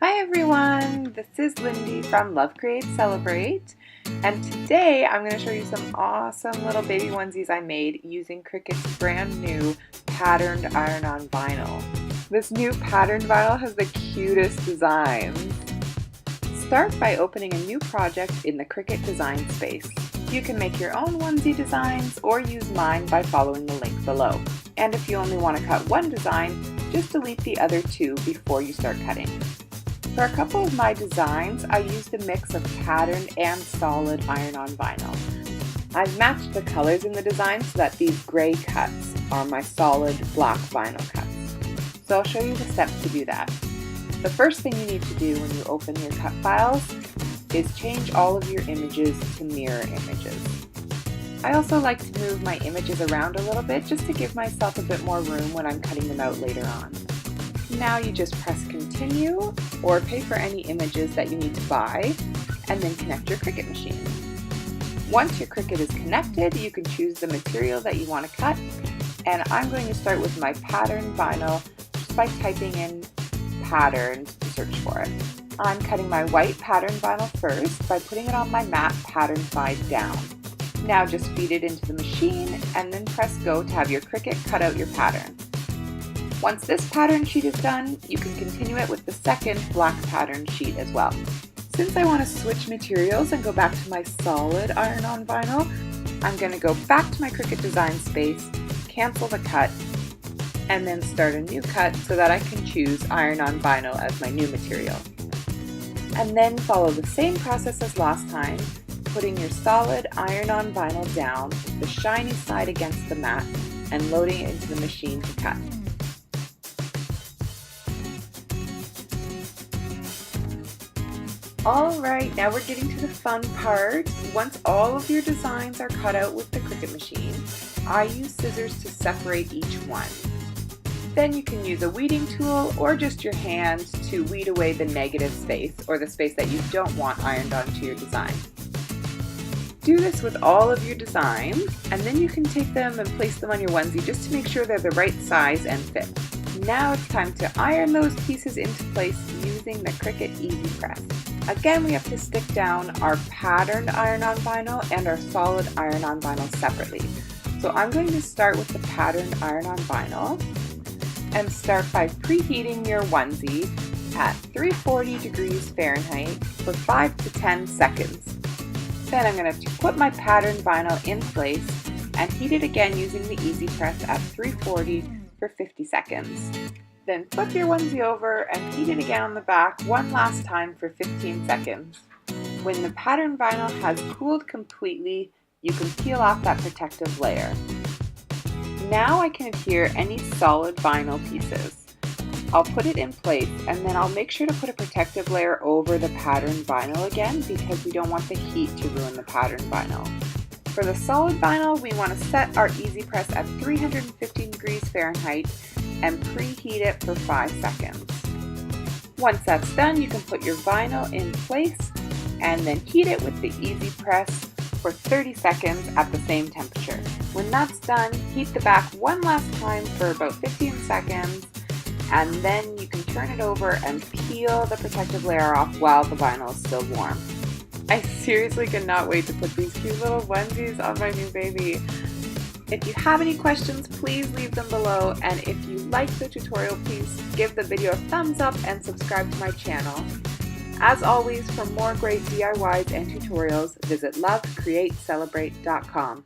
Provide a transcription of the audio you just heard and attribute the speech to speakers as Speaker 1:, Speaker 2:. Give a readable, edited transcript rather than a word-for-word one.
Speaker 1: Hi everyone, this is Lindy from Love Create Celebrate, and today I'm going to show you some awesome little baby onesies I made using Cricut's brand new Patterned Iron On Vinyl. This new patterned vinyl has the cutest designs. Start by opening a new project in the Cricut design space. You can make your own onesie designs or use mine by following the link below. And if you only want to cut one design, just delete the other two before you start cutting. For a couple of my designs, I used a mix of patterned and solid iron-on vinyl. I've matched the colors in the design so that these gray cuts are my solid black vinyl cuts. So I'll show you the steps to do that. The first thing you need to do when you open your cut files is change all of your images to mirror images. I also like to move my images around a little bit just to give myself a bit more room when I'm cutting them out later on. Now you just press continue or pay for any images that you need to buy and then connect your Cricut machine. Once your Cricut is connected, you can choose the material that you want to cut, and I'm going to start with my patterned vinyl just by typing in patterned to search for it. I'm cutting my white patterned vinyl first by putting it on my mat pattern side down. Now just feed it into the machine and then press go to have your Cricut cut out your pattern. Once this pattern sheet is done, you can continue it with the second black pattern sheet as well. Since I want to switch materials and go back to my solid iron-on vinyl, I'm going to go back to my Cricut design space, cancel the cut, and then start a new cut so that I can choose iron-on vinyl as my new material. And then follow the same process as last time, putting your solid iron-on vinyl down, the shiny side against the mat, and loading it into the machine to cut. Alright, now we're getting to the fun part. Once all of your designs are cut out with the Cricut machine, I use scissors to separate each one. Then you can use a weeding tool or just your hand to weed away the negative space or the space that you don't want ironed onto your design. Do this with all of your designs, and then you can take them and place them on your onesie just to make sure they're the right size and fit. Now it's time to iron those pieces into place using the Cricut EasyPress. Again, we have to stick down our patterned iron-on vinyl and our solid iron-on vinyl separately. So I'm going to start with the patterned iron-on vinyl and start by preheating your onesie at 340 degrees Fahrenheit for 5 to 10 seconds. Then I'm going to put my patterned vinyl in place and heat it again using the EasyPress at 340 for 50 seconds. Then flip your onesie over and heat it again on the back one last time for 15 seconds. When the patterned vinyl has cooled completely, you can peel off that protective layer. Now I can adhere any solid vinyl pieces. I'll put it in place and then I'll make sure to put a protective layer over the patterned vinyl again because we don't want the heat to ruin the patterned vinyl. For the solid vinyl, we want to set our EasyPress at 350 degrees Fahrenheit and preheat it for 5 seconds. Once that's done, you can put your vinyl in place and then heat it with the EasyPress for 30 seconds at the same temperature. When that's done, heat the back one last time for about 15 seconds, and then you can turn it over and peel the protective layer off while the vinyl is still warm. I seriously cannot wait to put these cute little onesies on my new baby. If you have any questions, please leave them below, and if you like the tutorial, please give the video a thumbs up and subscribe to my channel. As always, for more great DIYs and tutorials, visit lovecreatecelebrate.com.